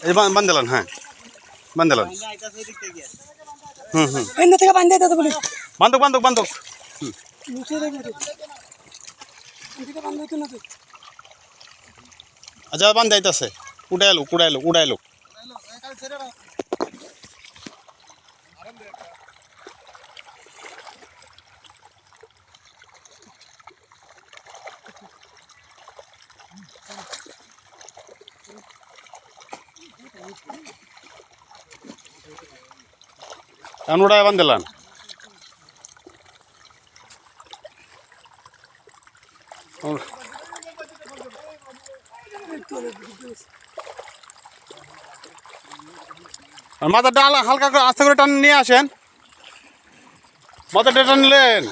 এই বান্দেলান, হ্যাঁ বান্দেলান। হুম। এখান থেকে বান্ধে দিতে বলি। বান্ধক বান্ধক বান্ধক। লুচিয়ে দেবে তো। এদিকে বান্ধে তো না তো। আচ্ছা বান্ধে আইতাছে। উড়াইলো। উড়ায় বান্ধেলান। আর মাথাটা হালকা করে আস্তে করে টান নিয়ে আসেন। মাথাটা টান নিলেন।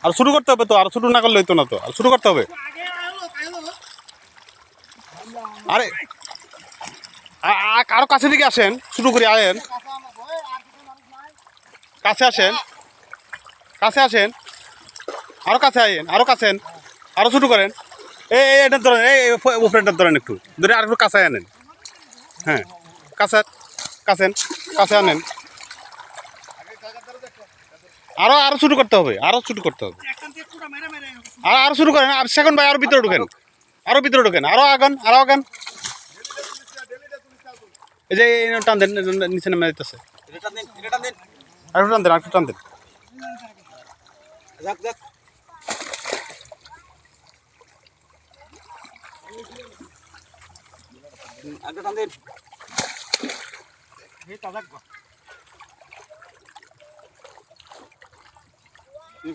আর শুরু করতে হবে তো, আর শুরু না করলে হইতো না তো, আর শুরু করতে হবে। আরে আরো কাছে দিকে আসেন, শুরু করে আয়েন। কাছে আসেন, আরো কাছে আয়েন, আরো শুরু করেন। এটা ধরেন, উপরেটার ধরেন, একটু ধরে আর একটু কাছে আনেন। হ্যাঁ কাছে আনেন। আরো শুরু করতে হবে, আরো শুরু করেন। আর সেকেন্ড ভাই আরো ভিতরে ঢুকেন, আরো আগান। এই যে টান দেন, নিচে নেমে যেতেছে। আরেকটু টান দেন।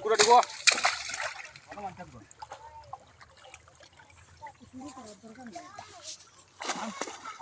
কুড়া দিব।